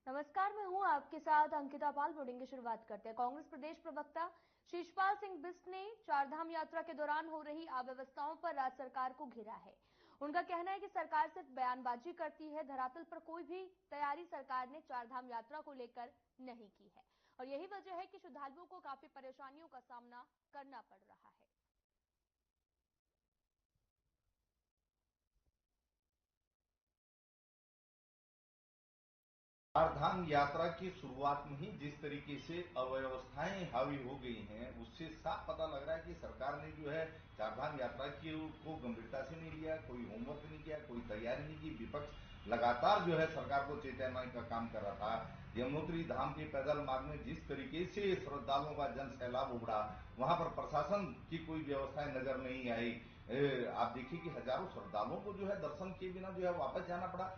नमस्कार, मैं हूं आपके साथ अंकिता पाल। बुलेटिन की शुरुआत करते हैं। कांग्रेस प्रदेश प्रवक्ता शिषपाल सिंह बिष्ट ने चारधाम यात्रा के दौरान हो रही अव्यवस्थाओं पर राज्य सरकार को घेरा है। उनका कहना है कि सरकार सिर्फ बयानबाजी करती है, धरातल पर कोई भी तैयारी सरकार ने चारधाम यात्रा को लेकर नहीं की है और यही वजह है कि श्रद्धालुओं को काफी परेशानियों का सामना करना पड़ रहा है। चारधाम यात्रा की शुरुआत में ही जिस तरीके से अव्यवस्थाएं हावी हो गई हैं, उससे साफ पता लग रहा है कि सरकार ने जो है चारधाम यात्रा को गंभीरता से नहीं लिया, कोई होमवर्क नहीं किया, कोई तैयारी नहीं की। विपक्ष लगातार जो है सरकार को चेतावनी का काम कर रहा था। यमुनोत्री धाम के पैदल मार्ग में जिस तरीके से श्रद्धालुओं का जन सैलाब उमड़ा, वहां पर प्रशासन की कोई व्यवस्थाएं नजर नहीं आई। आप देखिए कि हजारों श्रद्धालुओं को जो है दर्शन के बिना जो है वापस जाना पड़ा।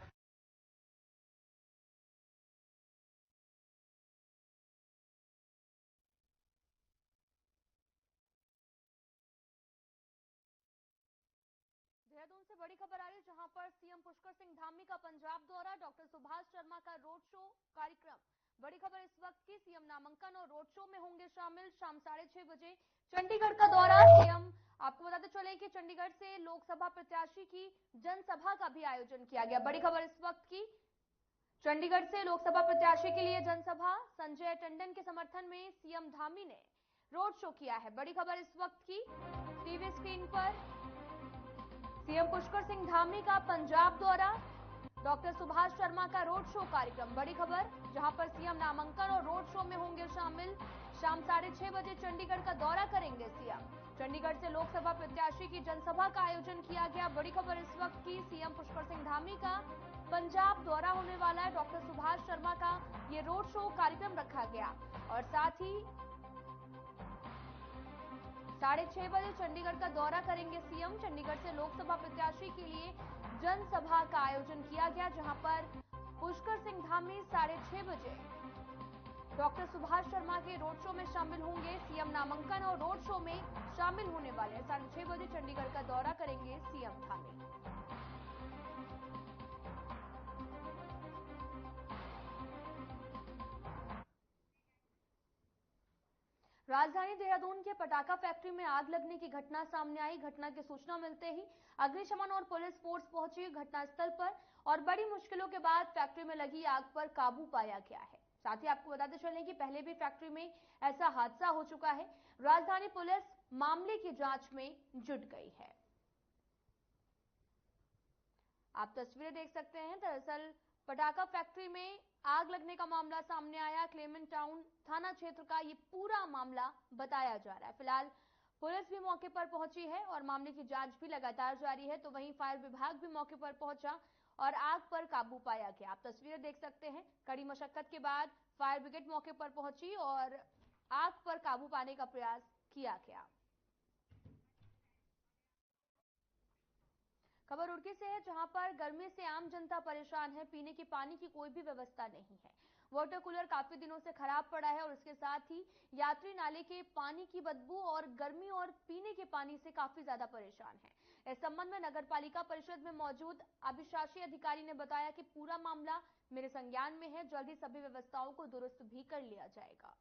देहरादून से बड़ी खबर आ रही है, जहां पर सीएम पुष्कर सिंह धामी का पंजाब दौरा, डॉक्टर सुभाष शर्मा का रोड शो कार्यक्रम। बड़ी खबर इस वक्त की, सीएम नामांकन और रोड शो में होंगे शामिल। शाम 6:30 बजे चंडीगढ़ का दौरा। सीएम आपको बताते चले कि चंडीगढ़ से लोकसभा प्रत्याशी की जनसभा का भी आयोजन किया गया। बड़ी खबर इस वक्त की, चंडीगढ़ से लोकसभा प्रत्याशी के लिए जनसभा, संजय टंडन के समर्थन में सीएम धामी ने रोड शो किया है। बड़ी खबर इस वक्त की, टीवी स्क्रीन पर सीएम पुष्कर सिंह धामी का पंजाब दौरा, डॉक्टर सुभाष शर्मा का रोड शो कार्यक्रम। बड़ी खबर, जहां पर सीएम नामांकन और रोड शो में होंगे शामिल। शाम 6:30 बजे चंडीगढ़ का दौरा करेंगे सीएम। चंडीगढ़ से लोकसभा प्रत्याशी की जनसभा का आयोजन किया गया। बड़ी खबर इस वक्त की, सीएम पुष्कर सिंह धामी का पंजाब दौरा होने वाला है। डॉक्टर सुभाष शर्मा का ये रोड शो कार्यक्रम रखा गया और साथ ही 6:30 बजे चंडीगढ़ का दौरा करेंगे सीएम। चंडीगढ़ से लोकसभा प्रत्याशी के लिए जनसभा का आयोजन किया गया, जहां पर पुष्कर सिंह धामी 6:30 बजे डॉक्टर सुभाष शर्मा के रोड शो में शामिल होंगे। सीएम नामांकन और रोड शो में शामिल होने वाले हैं। 6:30 बजे चंडीगढ़ का दौरा करेंगे सीएम धामी। राजधानी देहरादून के पटाखा फैक्ट्री में आग लगने की घटना सामने आई। घटना की सूचना मिलते ही अग्निशमन और पुलिस फोर्स पहुंची घटनास्थल पर और बड़ी मुश्किलों के बाद फैक्ट्री में लगी आग पर काबू पाया गया है। साथ ही आपको बताते चलें कि पहले भी फैक्ट्री में ऐसा हादसा हो चुका है। राजधानी पुलिस मामले की जांच में जुट गई है। आप तस्वीरें देख सकते हैं। दरअसल पटाखा फैक्ट्री में आग लगने का मामला सामने आया। क्लेमेंट टाउन थाना क्षेत्र का ये पूरा मामला बताया जा रहा है। फिलहाल पुलिस भी मौके पर पहुंची है और मामले की जांच भी लगातार जारी है। तो वहीं फायर विभाग भी मौके पर पहुंचा और आग पर काबू पाया गया। आप तस्वीरें देख सकते हैं। कड़ी मशक्कत के बाद फायर ब्रिगेड मौके पर पहुंची और आग पर काबू पाने का प्रयास किया गया। खबर रुड़की से है, जहां पर गर्मी से आम जनता परेशान है। पीने के पानी की कोई भी व्यवस्था नहीं है। वाटर कूलर काफी दिनों से खराब पड़ा है और इसके साथ ही यात्री नाले के पानी की बदबू और गर्मी और पीने के पानी से काफी ज्यादा परेशान है। इस संबंध में नगर पालिका परिषद में मौजूद अभिशासी अधिकारी ने बताया कि पूरा मामला मेरे संज्ञान में है, जल्द ही सभी व्यवस्थाओं को दुरुस्त भी कर लिया जाएगा।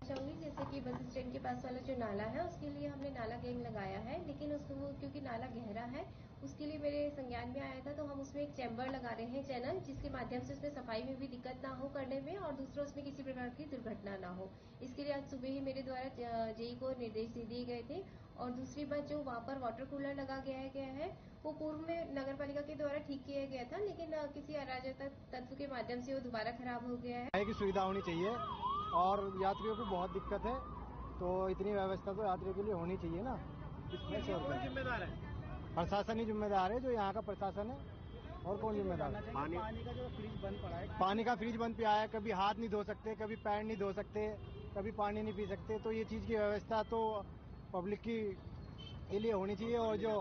चाहूँगी जैसे कि बस स्टैंड के पास वाला जो नाला है उसके लिए हमने नाला गैंग लगाया है, लेकिन उसको क्योंकि नाला गहरा है उसके लिए मेरे संज्ञान में आया था, तो हम उसमें एक चैम्बर लगा रहे हैं चैनल, जिसके माध्यम से उसमें सफाई में भी दिक्कत ना हो करने में और दूसरा उसमें किसी प्रकार की दुर्घटना ना हो। इसके लिए आज सुबह ही मेरे द्वारा जेई को निर्देश दे दिए गए थे। और दूसरी बात, जो वहाँ पर वाटर कूलर लगा गया है वो पूर्व में नगर पालिका के द्वारा ठीक किया गया था, लेकिन किसी अराजक तत्व के माध्यम से वो दोबारा खराब हो गया है। की सुविधा होनी चाहिए और यात्रियों को बहुत दिक्कत है, तो इतनी व्यवस्था तो यात्रियों के लिए होनी चाहिए ना। इसमें कौन जिम्मेदार है? प्रशासन ही जिम्मेदार है, जो यहाँ का प्रशासन है, और कौन जिम्मेदार है? पानी का जो फ्रिज बंद पड़ा है, पानी का फ्रिज बंद पड़ा है, कभी हाथ नहीं धो सकते, कभी पैर नहीं धो सकते, कभी पानी नहीं पी सकते, तो ये चीज की व्यवस्था तो पब्लिक की के लिए होनी चाहिए। और जो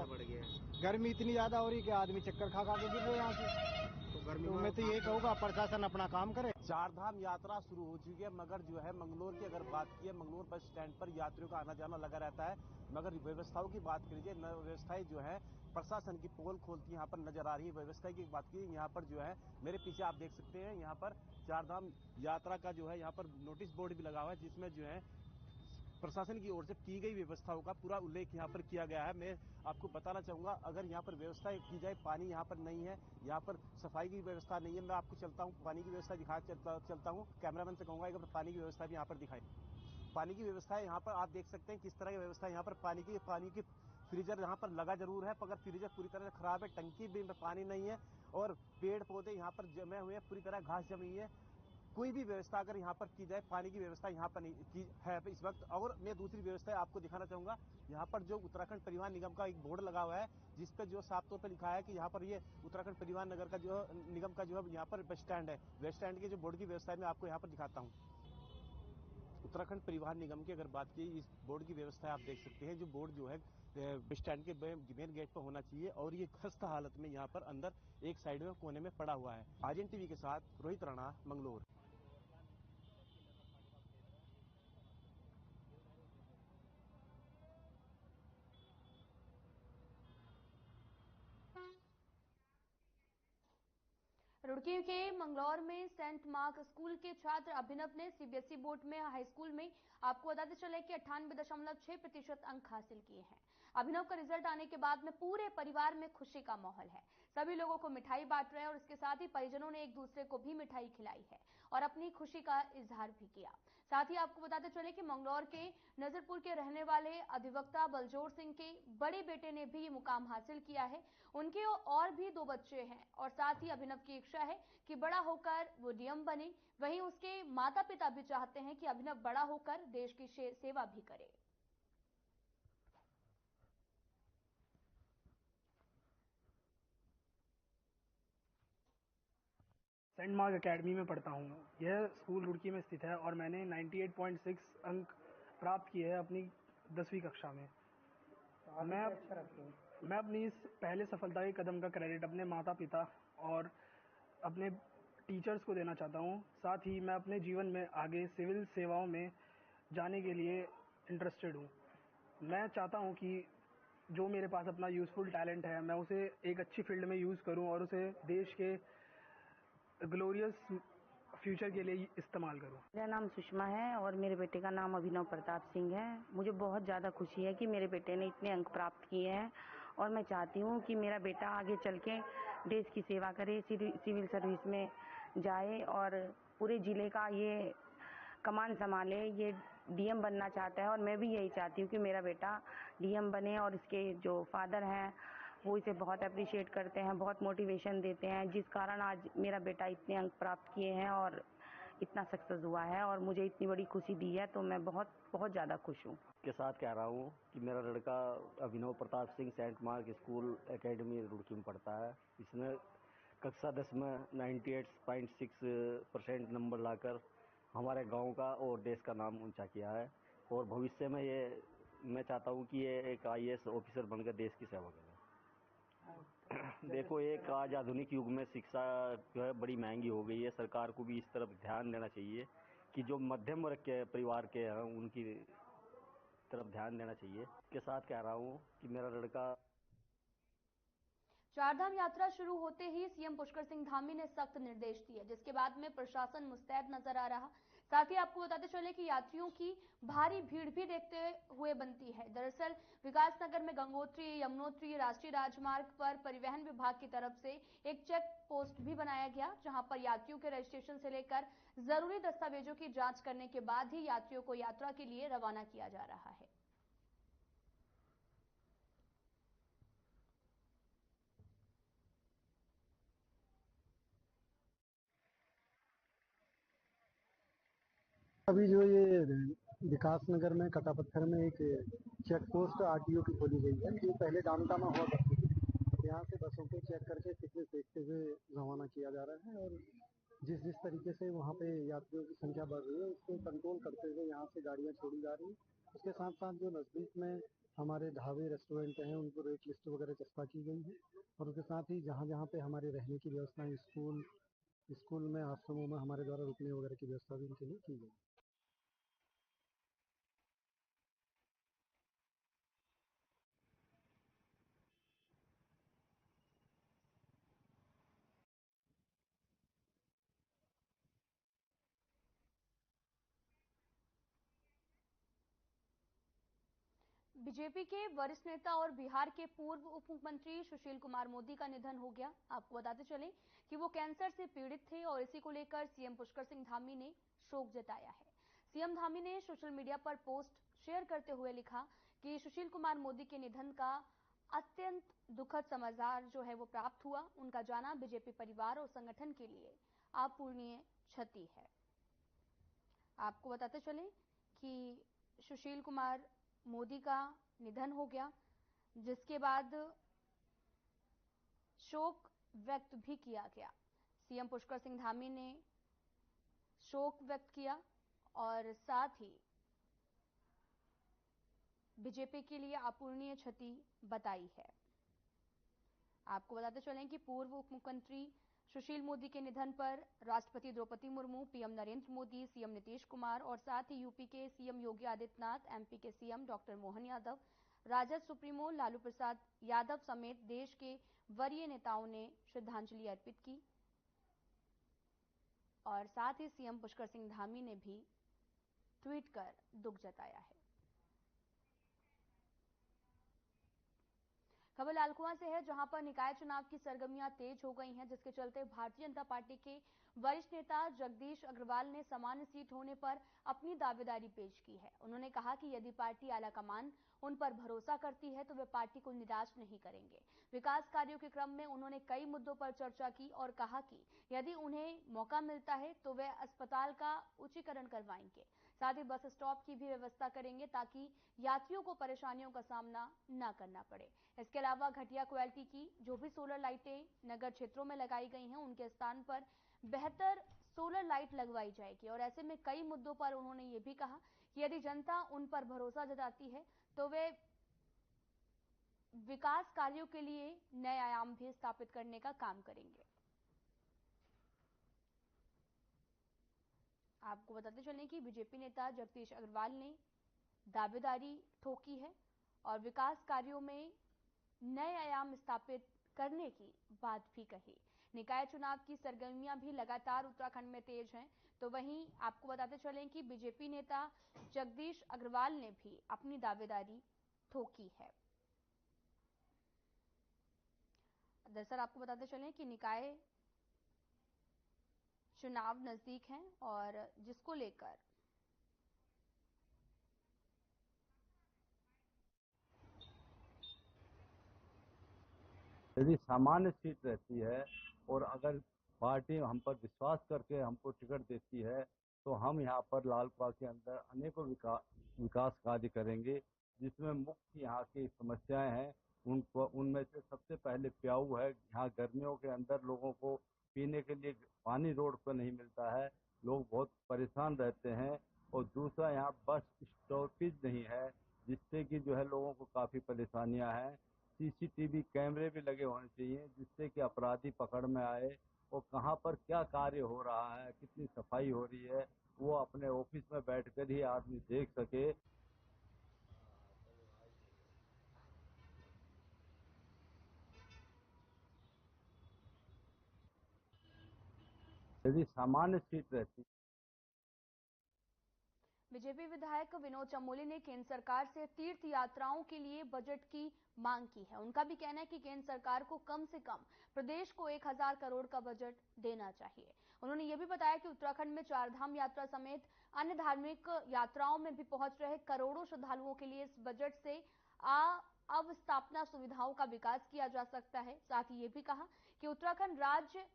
गर्मी इतनी ज्यादा हो रही है कि आदमी चक्कर खा के गिर रहे हैं यहाँ से। तो मैं तो ये कहूँगा प्रशासन अपना काम करे। चारधाम यात्रा शुरू हो चुकी है, मगर जो है मंगलोर की अगर बात की है, मंगलोर बस स्टैंड पर यात्रियों का आना जाना लगा रहता है। मगर व्यवस्थाओं की बात कीजिए, व्यवस्थाएं जो है प्रशासन की पोल खोलती यहाँ पर नजर आ रही है। व्यवस्था की बात की यहाँ पर जो है मेरे पीछे आप देख सकते हैं, यहाँ पर चारधाम यात्रा का जो है यहाँ पर नोटिस बोर्ड भी लगा हुआ है, जिसमें जो है प्रशासन की ओर से की गई व्यवस्थाओं का पूरा उल्लेख यहाँ पर किया गया है। मैं आपको बताना चाहूंगा, अगर यहाँ पर व्यवस्था की जाए, पानी यहाँ पर नहीं है, यहाँ पर सफाई की व्यवस्था नहीं है। मैं आपको चलता हूँ, पानी की व्यवस्था दिखा चलता हूँ। कैमरामैन से कहूंगा एक पानी की व्यवस्था भी यहाँ पर दिखाई। पानी की व्यवस्था है यहाँ पर, आप देख सकते हैं किस तरह की व्यवस्था है यहाँ पर। पानी की फ्रीजर यहाँ पर लगा जरूर है, मगर फ्रीजर पूरी तरह से खराब है, टंकी में पानी नहीं है और पेड़ पौधे यहाँ पर जमे हुए हैं, पूरी तरह घास जमी है। कोई भी व्यवस्था अगर यहाँ पर की जाए, पानी की व्यवस्था यहाँ पर नहीं की है इस वक्त। और मैं दूसरी व्यवस्था आपको दिखाना चाहूंगा, यहाँ पर जो उत्तराखंड परिवहन निगम का एक बोर्ड लगा हुआ है, जिस पर जो साफ तौर पर लिखा है कि यहाँ पर ये उत्तराखंड परिवहन नगर का जो निगम का जो है यहाँ पर बस स्टैंड है। बस स्टैंड के जो बोर्ड की व्यवस्था है मैं आपको यहाँ पर दिखाता हूँ। उत्तराखंड परिवहन निगम की अगर बात की, इस बोर्ड की व्यवस्था आप देख सकते हैं। जो बोर्ड जो है बस स्टैंड के मेन गेट पर होना चाहिए और ये खस्ता हालत में यहाँ पर अंदर एक साइड में कोने में पड़ा हुआ है। आर्यन टीवी के साथ रोहित राणा, मंगलोर। रुड़की के मंगलौर में सेंट मार्क स्कूल के छात्र अभिनव ने सीबीएसई बोर्ड में हाई स्कूल में आपको बताते चले कि 98.6% अंक हासिल किए हैं। अभिनव का रिजल्ट आने के बाद में पूरे परिवार में खुशी का माहौल है। सभी लोगों को मिठाई बांट रहे हैं और इसके साथ ही परिजनों ने एक दूसरे को भी मिठाई खिलाई है और अपनी खुशी का इजहार भी किया। साथ ही आपको बताते चले कि मंगलौर के नजरपुर के रहने वाले अधिवक्ता बलजोर सिंह के बड़े बेटे ने भी ये मुकाम हासिल किया है। उनके और भी 2 बच्चे हैं और साथ ही अभिनव की इच्छा है कि बड़ा होकर वो डीएम बने। वहीं उसके माता पिता भी चाहते हैं कि अभिनव बड़ा होकर देश की सेवा भी करे। सेंट मार्क एकेडमी में पढ़ता हूँ। यह स्कूल रुड़की में स्थित है और मैंने 98.6 अंक प्राप्त किए हैं अपनी 10वीं कक्षा में। मैं अपनी इस पहले सफलता के कदम का क्रेडिट अपने माता पिता और अपने टीचर्स को देना चाहता हूँ। साथ ही मैं अपने जीवन में आगे सिविल सेवाओं में जाने के लिए इंटरेस्टेड हूँ। मैं चाहता हूँ कि जो मेरे पास अपना यूज़फुल टैलेंट है, मैं उसे एक अच्छी फील्ड में यूज़ करूँ और उसे देश के ग्लोरियस फ्यूचर के लिए इस्तेमाल करूं। मेरा नाम सुषमा है और मेरे बेटे का नाम अभिनव प्रताप सिंह है। मुझे बहुत ज़्यादा खुशी है कि मेरे बेटे ने इतने अंक प्राप्त किए हैं और मैं चाहती हूं कि मेरा बेटा आगे चल के देश की सेवा करे, सिविल सर्विस में जाए और पूरे ज़िले का ये कमान संभाले। ये डीएम बनना चाहता है और मैं भी यही चाहती हूँ कि मेरा बेटा डीएम बने और इसके जो फादर हैं वो इसे बहुत अप्रिशिएट करते हैं, बहुत मोटिवेशन देते हैं, जिस कारण आज मेरा बेटा इतने अंक प्राप्त किए हैं और इतना सक्सेस हुआ है और मुझे इतनी बड़ी खुशी दी है, तो मैं बहुत बहुत ज़्यादा खुश हूँ। के साथ कह रहा हूँ कि मेरा लड़का Abhinav Pratap Singh Saint Mark School Academy Roorkee में पढ़ता है। इसने कक्षा 10 में 98.6% नंबर लाकर हमारे गांव का और देश का नाम ऊंचा किया है और भविष्य में ये मैं चाहता हूँ कि ये एक IAS ऑफिसर बनकर देश की सेवा करे। देखो, एक आज आधुनिक युग में शिक्षा जो है बड़ी महंगी हो गई है। सरकार को भी इस तरफ ध्यान देना चाहिए कि जो मध्यम वर्ग के परिवार के हैं उनकी तरफ ध्यान देना चाहिए। के साथ कह रहा हूँ कि मेरा लड़का। चारधाम यात्रा शुरू होते ही सीएम पुष्कर सिंह धामी ने सख्त निर्देश दिए, जिसके बाद में प्रशासन मुस्तैद नजर आ रहा। साथ ही आपको बताते चले कि यात्रियों की भारी भीड़ भी देखते हुए बनती है। दरअसल विकासनगर में गंगोत्री यमुनोत्री राष्ट्रीय राजमार्ग पर परिवहन विभाग की तरफ से एक चेक पोस्ट भी बनाया गया, जहां पर यात्रियों के रजिस्ट्रेशन से लेकर जरूरी दस्तावेजों की जांच करने के बाद ही यात्रियों को यात्रा के लिए रवाना किया जा रहा है। अभी जो ये विकासनगर में कटापत्थर में एक चेक पोस्ट आरटीओ की खोली गई है, जो पहले डामटामा हुआ करती थी। यहाँ से बसों को चेक करके फिटनेस देखते हुए रवाना किया जा रहा है और जिस तरीके से वहाँ पे यात्रियों की संख्या बढ़ रही है उसको कंट्रोल करते हुए यहाँ से गाड़ियाँ छोड़ी जा रही है। उसके साथ साथ जो नजदीक में हमारे ढाबे रेस्टोरेंट हैं उनको रेट लिस्ट वगैरह चस्पा की गई है और उसके साथ ही जहाँ जहाँ पे हमारे रहने की व्यवस्था, स्कूल में, आश्रमों में हमारे द्वारा रुकने वगैरह की व्यवस्था भी उनके लिए की गई। बीजेपी के वरिष्ठ नेता और बिहार के पूर्व उप मुख्यमंत्री सुशील कुमार मोदी का निधन हो गया। आपको बताते चले कि वो कैंसर से पीड़ित थे और इसी को लेकर सीएम पुष्कर सिंह धामी ने शोक जताया है। सीएम धामी ने सोशल मीडिया पर पोस्ट शेयर करते हुए लिखा कि सुशील कुमार मोदी के निधन का अत्यंत दुखद समाचार जो है वो प्राप्त हुआ। उनका जाना बीजेपी परिवार और संगठन के लिए अपूरणीय क्षति है। आपको बताते चले कि सुशील कुमार मोदी का निधन हो गया, जिसके बाद शोक व्यक्त भी किया गया। सीएम पुष्कर सिंह धामी ने शोक व्यक्त किया और साथ ही बीजेपी के लिए अपूरणीय क्षति बताई है। आपको बताते चलें कि पूर्व उप मुख्यमंत्री सुशील मोदी के निधन पर राष्ट्रपति द्रौपदी मुर्मू, पीएम नरेंद्र मोदी, सीएम नीतीश कुमार और साथ ही यूपी के सीएम योगी आदित्यनाथ, एमपी के CM doctor Mohan Yadav, RJD supremo Lalu Prasad Yadav समेत देश के वरीय नेताओं ने श्रद्धांजलि अर्पित की और साथ ही सीएम पुष्कर सिंह धामी ने भी ट्वीट कर दुख जताया है। खबर लालकुआं से है, जहां पर निकाय चुनाव की सरगर्मियां तेज हो गई हैं, जिसके चलते भारतीय जनता पार्टी के वरिष्ठ नेता जगदीश अग्रवाल ने सामान्य सीट होने पर अपनी दावेदारी पेश की है। उन्होंने कहा कि यदि पार्टी आलाकमान उन पर भरोसा करती है तो वे पार्टी को निराश नहीं करेंगे। विकास कार्यों के क्रम में उन्होंने कई मुद्दों पर चर्चा की और कहा कि यदि उन्हें मौका मिलता है तो वे अस्पताल का उच्चीकरण करवाएंगे, साथ ही बस स्टॉप की भी व्यवस्था करेंगे ताकि यात्रियों को परेशानियों का सामना न करना पड़े। इसके अलावा घटिया क्वालिटी की जो भी सोलर लाइटें नगर क्षेत्रों में लगाई गई हैं, उनके स्थान पर बेहतर सोलर लाइट लगवाई जाएगी और ऐसे में कई मुद्दों पर उन्होंने ये भी कहा कि यदि जनता उन पर भरोसा जताती है तो वे विकास कार्यों के लिए नए आयाम भी स्थापित करने का काम करेंगे। आपको बताते चलें कि बीजेपी नेता जगदीश अग्रवाल ने दावेदारी ठोकी है और विकास कार्यों में नए आयाम स्थापित करने की बात भी कही। निकाय चुनाव की सरगर्मियां भी लगातार उत्तराखंड में तेज हैं, तो वहीं आपको बताते चलें कि बीजेपी नेता जगदीश अग्रवाल ने भी अपनी दावेदारी ठोकी है। दरअसल आपको बताते चलें कि निकाय चुनाव नजदीक हैं और जिसको लेकर यदि सामान्य सीट रहती है और अगर पार्टी हम पर विश्वास करके हमको टिकट देती है तो हम यहाँ पर लालकुआं के अंदर अनेकों विकास कार्य करेंगे, जिसमें मुख्य यहाँ की समस्याएं हैं। उनमें से सबसे पहले प्याऊ है। यहाँ गर्मियों के अंदर लोगों को पीने के लिए पानी रोड पर नहीं मिलता है, लोग बहुत परेशान रहते हैं। और दूसरा, यहाँ बस स्टॉपेज नहीं है, जिससे कि जो है लोगों को काफी परेशानियां हैं। सीसीटीवी कैमरे भी लगे होने चाहिए, जिससे कि अपराधी पकड़ में आए और कहाँ पर क्या कार्य हो रहा है, कितनी सफाई हो रही है, वो अपने ऑफिस में बैठकर ही आदमी देख सके। यदि सामान्य सीट रहती। बीजेपी विधायक विनोद चमोली ने केंद्र सरकार से तीर्थ यात्राओं के लिए बजट की मांग की है। उनका भी कहना है कि केंद्र सरकार को कम से कम प्रदेश को 1000 करोड़ का बजट देना चाहिए। उन्होंने ये भी बताया कि उत्तराखंड में चारधाम यात्रा समेत अन्य धार्मिक यात्राओं में भी पहुंच रहे करोड़ों श्रद्धालुओं के लिए इस बजट से अवस्थापना सुविधाओं का विकास किया जा सकता है। साथ ही ये भी कहा कि उत्तराखंड राज्य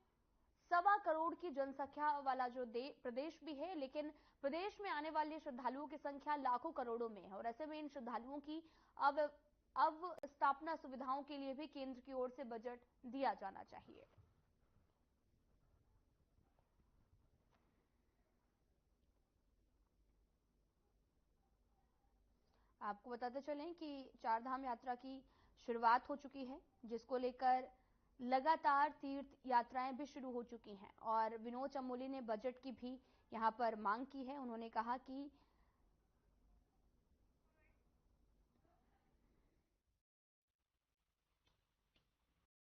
1.25 करोड़ की जनसंख्या वाला जो प्रदेश भी है, लेकिन प्रदेश में आने वाले श्रद्धालुओं की संख्या लाखों करोड़ों में है और ऐसे में इन श्रद्धालुओं की अवस्थापना सुविधाओं के लिए भी केंद्र की ओर से बजट दिया जाना चाहिए। आपको बताते चलें कि चारधाम यात्रा की शुरुआत हो चुकी है, जिसको लेकर लगातार तीर्थ यात्राएं भी शुरू हो चुकी हैं और विनोद चमोली ने बजट की भी यहां पर मांग की है। उन्होंने कहा कि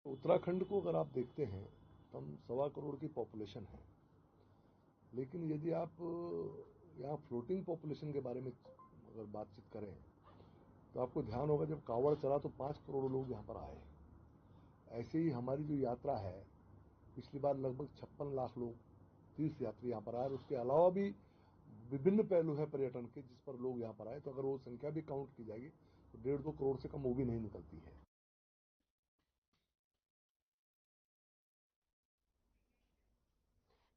उत्तराखंड को अगर आप देखते हैं तो हम 1.25 करोड़ की पॉपुलेशन है, लेकिन यदि आप यहाँ फ्लोटिंग पॉपुलेशन के बारे में अगर बातचीत करें तो आपको ध्यान होगा जब कांवड़ चला तो 5 करोड़ लोग यहाँ पर आए। ऐसे ही हमारी जो यात्रा है, पिछली बार लगभग 56 लाख लोग तीर्थ यात्री यहाँ पर आए। उसके अलावा भी विभिन्न पहलू है पर्यटन के जिस पर लोग यहाँ पर आए, तो अगर वो संख्या भी काउंट की जाएगी तो 1.5-2 करोड़ से कम वो भी नहीं निकलती है।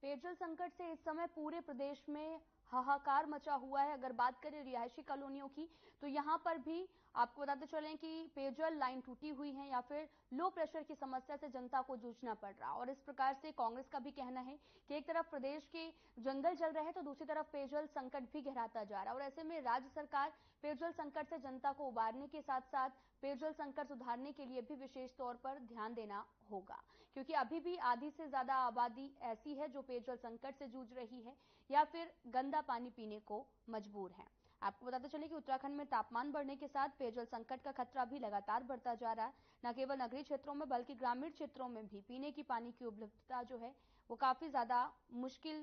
पेयजल संकट से इस समय पूरे प्रदेश में हाहाकार मचा हुआ है। अगर बात करें रिहायशी कॉलोनियों की तो यहां पर भी आपको बताते चलें कि पेयजल लाइन टूटी हुई है या फिर लो प्रेशर की समस्या से जनता को जूझना पड़ रहा। और इस प्रकार से कांग्रेस का भी कहना है कि एक तरफ प्रदेश के जंगल जल रहे हैं तो दूसरी तरफ पेयजल संकट भी गहराता जा रहा है। और ऐसे में राज्य सरकार पेयजल संकट से जनता को उबारने के साथ साथ पेयजल संकट सुधारने के लिए भी विशेष तौर पर ध्यान देना होगा, क्योंकि अभी भी आधी से ज्यादा आबादी ऐसी है जो पेयजल संकट से जूझ रही है या फिर गंदा पानी पीने को मजबूर है। आपको बताते चले कि उत्तराखंड में तापमान बढ़ने के साथ पेयजल संकट का खतरा भी लगातार बढ़ता जा रहा है। न केवल नगरीय क्षेत्रों में बल्कि ग्रामीण क्षेत्रों में भी पीने की पानी की उपलब्धता जो है वो काफी ज्यादा मुश्किल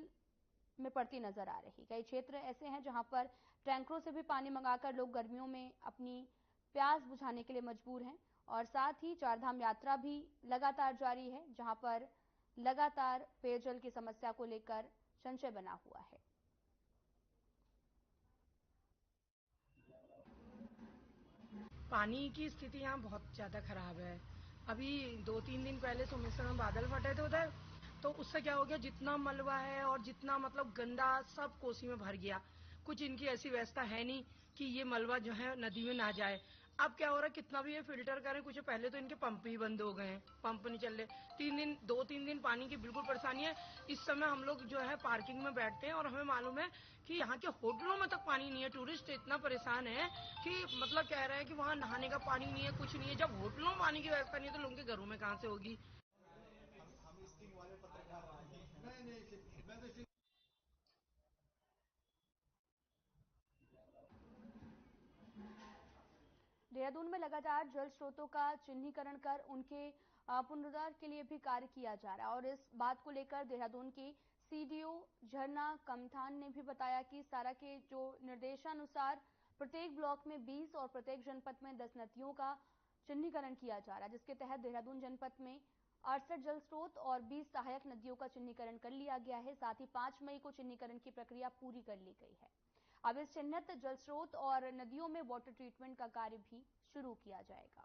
में पड़ती नजर आ रही। कई क्षेत्र ऐसे हैं जहां पर टैंकरों से भी पानी मंगाकर लोग गर्मियों में अपनी प्यास बुझाने के लिए मजबूर हैं। और साथ ही चारधाम यात्रा भी लगातार जारी है, जहां पर लगातार पेयजल की समस्या को लेकर संशय बना हुआ है। पानी की स्थिति यहाँ बहुत ज्यादा खराब है। अभी 2-3 दिन पहले सोमेश्वर में बादल फटे थे उधर, तो उससे क्या हो गया, जितना मलबा है और जितना मतलब गंदा सब कोसी में भर गया। कुछ इनकी ऐसी व्यवस्था है नहीं कि ये मलबा जो है नदी में ना जाए। अब क्या हो रहा है, कितना भी ये फिल्टर करें, कुछ पहले तो इनके पंप ही बंद हो गए हैं, पंप नहीं चल रहे। 2-3 दिन पानी की बिल्कुल परेशानी है। इस समय हम लोग जो है पार्किंग में बैठते हैं और हमें मालूम है कि यहाँ के होटलों में तक पानी नहीं है। टूरिस्ट इतना परेशान है कि मतलब कह रहे हैं कि वहाँ नहाने का पानी नहीं है, कुछ नहीं है। जब होटलों में पानी की व्यवस्था नहीं है तो लोगों के घरों में कहाँ से होगी। देहरादून में लगातार जल स्रोतों का चिन्हीकरण कर उनके पुनरुद्धार के लिए भी कार्य किया जा रहा है। और इस बात को लेकर देहरादून की सीडीओ झरना कमथान ने भी बताया कि सारा के जो निर्देशानुसार प्रत्येक ब्लॉक में 20 और प्रत्येक जनपद में 10 नदियों का चिन्हीकरण किया जा रहा है, जिसके तहत देहरादून जनपद में 68 जल स्रोत और 20 सहायक नदियों का चिन्हीकरण कर लिया गया है। साथ ही 5 मई को चिन्हीकरण की प्रक्रिया पूरी कर ली गई है। अब इस चिन्हित जल स्रोत और नदियों में वाटर ट्रीटमेंट का कार्य भी शुरू किया जाएगा।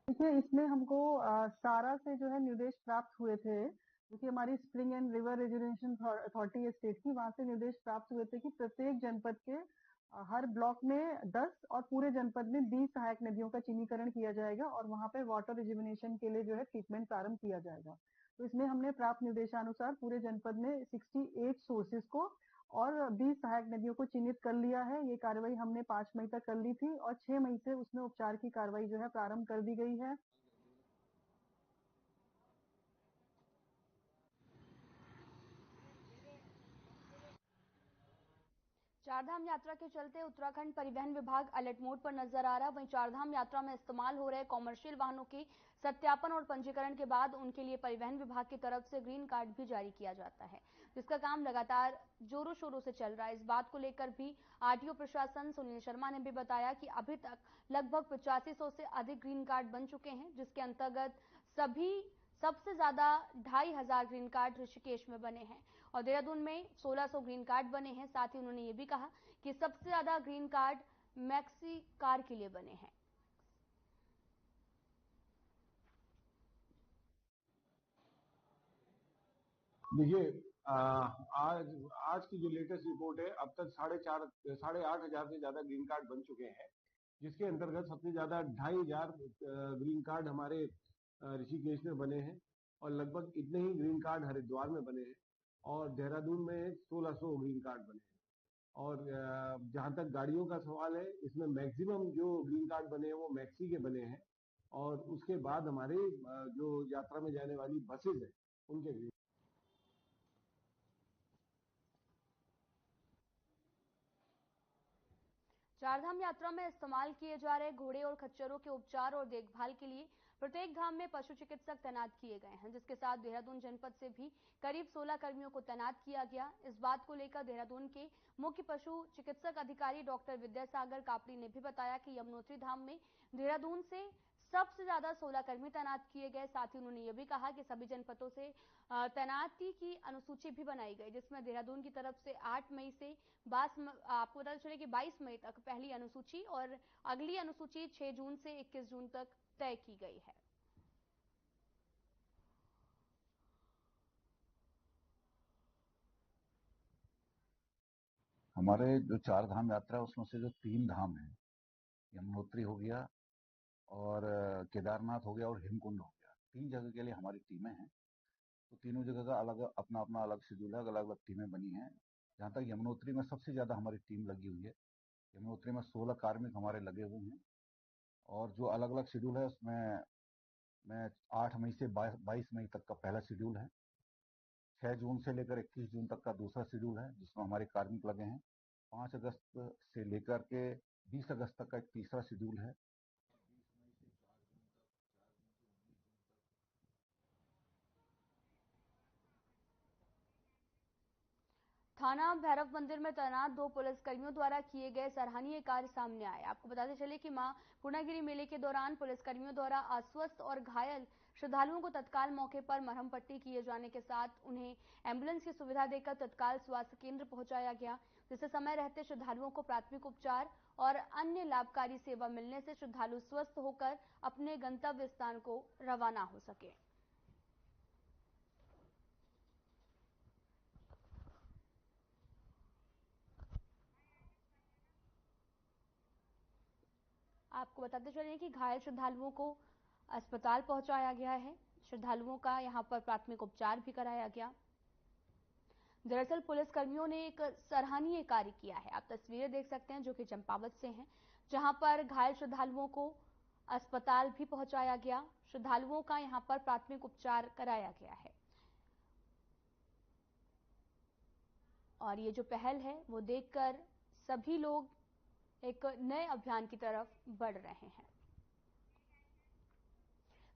देखिए, इसमें हमको सारा से जो है निर्देश प्राप्त हुए थे, क्योंकि हमारी spring and river rejuvenation authority state की, वहां से निर्देश प्राप्त हुए थे कि प्रत्येक जनपद के हर ब्लॉक में 10 और पूरे जनपद में 20 सहायक नदियों का चिन्हीकरण किया जाएगा और वहां पे वाटर रिजुविनेशन के लिए जो है ट्रीटमेंट प्रारंभ किया जाएगा। तो इसमें हमने प्राप्त निर्देशानुसार पूरे जनपद में 68 सोर्सेज को और 20 सहायक नदियों को चिन्हित कर लिया है। ये कार्रवाई हमने 5 मई तक कर ली थी और 6 मई से उसमें उपचार की कार्रवाई जो है प्रारंभ कर दी गई है। चारधाम यात्रा के चलते उत्तराखंड परिवहन विभाग अलर्ट मोड पर नजर आ रहा है। वहीं चारधाम यात्रा में इस्तेमाल हो रहे कॉमर्शियल वाहनों के सत्यापन और पंजीकरण के बाद उनके लिए परिवहन विभाग की तरफ से ग्रीन कार्ड भी जारी किया जाता है, जिसका काम लगातार जोरों शोरों से चल रहा है। इस बात को लेकर भी आरटीओ प्रशासन सुनील शर्मा ने भी बताया कि अभी तक लगभग 8500 से अधिक ग्रीन कार्ड बन चुके हैं, जिसके अंतर्गत सबसे ज्यादा 2500 ग्रीन कार्ड ऋषिकेश में बने हैं और देहरादून में 1600 ग्रीन कार्ड बने हैं। साथ ही उन्होंने ये भी कहा कि सबसे ज्यादा ग्रीन कार्ड मैक्सी कार के लिए बने हैं। देखिए, आज की जो लेटेस्ट रिपोर्ट है, अब तक 8,500 से ज्यादा ग्रीन कार्ड बन चुके हैं, जिसके अंतर्गत सबसे ज्यादा 2500 ग्रीन कार्ड हमारे ऋषिकेश में बने हैं और लगभग इतने ही ग्रीन कार्ड हरिद्वार में बने हैं। और देहरादून में 1600 ग्रीन कार्ड बने हैं। और जहां तक गाड़ियों का सवाल है, इसमें मैक्सिमम जो ग्रीन कार्ड बने हैं वो मैक्सी के बने हैं, और उसके बाद हमारे जो यात्रा में जाने वाली बसेज है उनके ग्रीन। चारधाम यात्रा में इस्तेमाल किए जा रहे घोड़े और खच्चरों के उपचार और देखभाल के लिए प्रत्येक धाम में पशु चिकित्सक तैनात किए गए हैं, जिसके साथ देहरादून जनपद से भी करीब 16 कर्मियों को तैनात किया गया। इस बात को लेकर देहरादून के मुख्य पशु चिकित्सक अधिकारी डॉक्टर विद्यासागर कापड़ी ने भी बताया कि यमुनोत्री धाम में देहरादून से सबसे ज्यादा 16 कर्मी तैनात किए गए। साथ ही उन्होंने यह भी कहा कि सभी जनपदों से तैनाती की अनुसूची भी बनाई गई, जिसमें देहरादून की तरफ से 8 मई से आपको बता चले कि 22 मई तक पहली अनुसूची और अगली अनुसूची 6 जून से 21 जून तक तय की गई है। हमारे जो 4 धाम यात्रा है उसमें से जो 3 धाम है, यमुनोत्री हो गया और केदारनाथ हो गया और हेमकुंड हो गया, 3 जगह के लिए हमारी टीमें हैं। तो तीनों जगह का अलग अपना अपना अलग शेड्यूल है, अलग अलग टीमें बनी हैं। जहाँ तक यमुनोत्री में सबसे ज्यादा हमारी टीम लगी हुई है। यमुनोत्री में 16 कार्मिक हमारे लगे हुए हैं, और जो अलग अलग शेड्यूल है उसमें 8 मई से 22 मई तक का पहला शेड्यूल है, 6 जून से लेकर 21 जून तक का दूसरा शेड्यूल है जिसमें हमारे कार्मिक लगे हैं, 5 अगस्त से लेकर के 20 अगस्त तक का एक तीसरा शेड्यूल है। थाना भैरव मंदिर में तैनात 2 पुलिसकर्मियों द्वारा किए गए सराहनीय कार्य सामने आए। आपको बताते चले कि मां पूर्णागिरी मेले के दौरान पुलिसकर्मियों द्वारा अस्वस्थ और घायल श्रद्धालुओं को तत्काल मौके पर मरहम पट्टी किए जाने के साथ उन्हें एम्बुलेंस की सुविधा देकर तत्काल स्वास्थ्य केंद्र पहुंचाया गया, जिससे समय रहते श्रद्धालुओं को प्राथमिक उपचार और अन्य लाभकारी सेवा मिलने से श्रद्धालु स्वस्थ होकर अपने गंतव्य स्थान को रवाना हो सके। आपको बताते चलें कि घायल श्रद्धालुओं को अस्पताल पहुंचाया गया है। श्रद्धालुओं का यहां पर प्राथमिक उपचार भी कराया गया। दरअसल पुलिसकर्मियों ने एक सराहनीय कार्य किया है। आप तस्वीरें देख सकते हैं जो कि चंपावत से हैं, जहां पर घायल श्रद्धालुओं को अस्पताल भी पहुंचाया गया। श्रद्धालुओं का यहां पर प्राथमिक उपचार कराया गया है। और ये जो पहल है वो देखकर सभी लोग एक नए अभियान की तरफ बढ़ रहे हैं।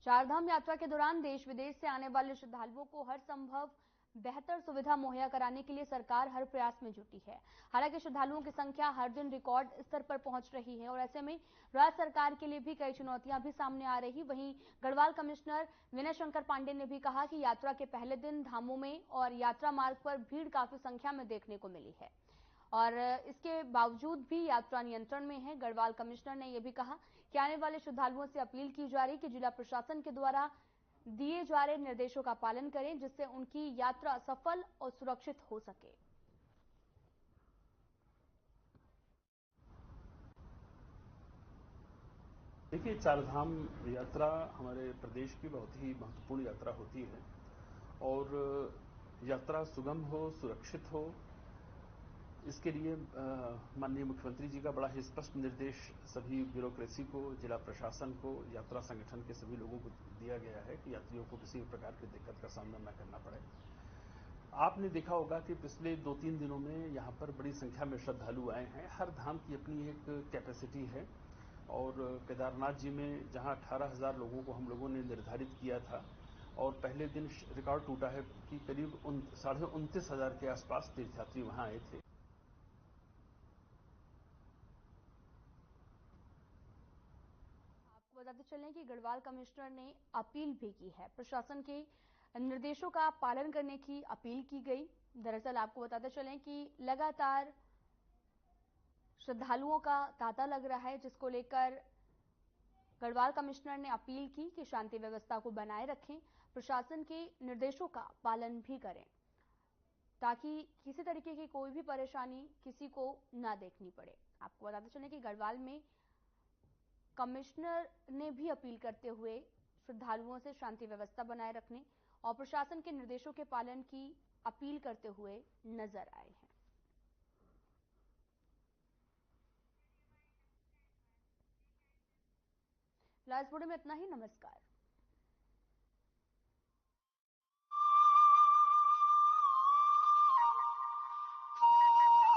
चारधाम यात्रा के दौरान देश विदेश से आने वाले श्रद्धालुओं को हर संभव बेहतर सुविधा मुहैया कराने के लिए सरकार हर प्रयास में जुटी है। हालांकि श्रद्धालुओं की संख्या हर दिन रिकॉर्ड स्तर पर पहुंच रही है और ऐसे में राज्य सरकार के लिए भी कई चुनौतियां भी सामने आ रही। वहीं गढ़वाल कमिश्नर विनय शंकर पांडे ने भी कहा कि यात्रा के पहले दिन धामों में और यात्रा मार्ग पर भीड़ काफी संख्या में देखने को मिली है और इसके बावजूद भी यात्रा नियंत्रण में है। गढ़वाल कमिश्नर ने यह भी कहा कि आने वाले श्रद्धालुओं से अपील की जा रही कि जिला प्रशासन के द्वारा दिए जा रहे निर्देशों का पालन करें, जिससे उनकी यात्रा सफल और सुरक्षित हो सके। देखिए, चारधाम यात्रा हमारे प्रदेश की बहुत ही महत्वपूर्ण यात्रा होती है और यात्रा सुगम हो, सुरक्षित हो, इसके लिए माननीय मुख्यमंत्री जी का बड़ा ही स्पष्ट निर्देश सभी ब्यूरोक्रेसी को, जिला प्रशासन को, यात्रा संगठन के सभी लोगों को दिया गया है कि यात्रियों को किसी भी प्रकार की दिक्कत का सामना न करना पड़े। आपने देखा होगा कि पिछले 2-3 दिनों में यहाँ पर बड़ी संख्या में श्रद्धालु आए हैं। हर धाम की अपनी एक कैपेसिटी है और केदारनाथ जी में जहाँ 18,000 लोगों को हम लोगों ने निर्धारित किया था और पहले दिन रिकॉर्ड टूटा है कि करीब 29,500 के आसपास तीर्थयात्री वहाँ आए थे। बताते चलें कि गढ़वाल कमिश्नर ने अपील भी की है, प्रशासन के निर्देशों का पालन करने की अपील की गई। दरअसल आपको बताते चलें कि लगातार श्रद्धालुओं का तांता लग रहा है, जिसको लेकर गढ़वाल कमिश्नर ने अपील की कि शांति व्यवस्था को बनाए रखें, प्रशासन के निर्देशों का पालन भी करें ताकि किसी तरीके की कोई भी परेशानी किसी को ना देखनी पड़े। आपको बताते चलें कि गढ़वाल में कमिश्नर ने भी अपील करते हुए श्रद्धालुओं से शांति व्यवस्था बनाए रखने और प्रशासन के निर्देशों के पालन की अपील करते हुए नजर आए हैं। फिलहाल इस वीडियो में इतना ही। नमस्कार।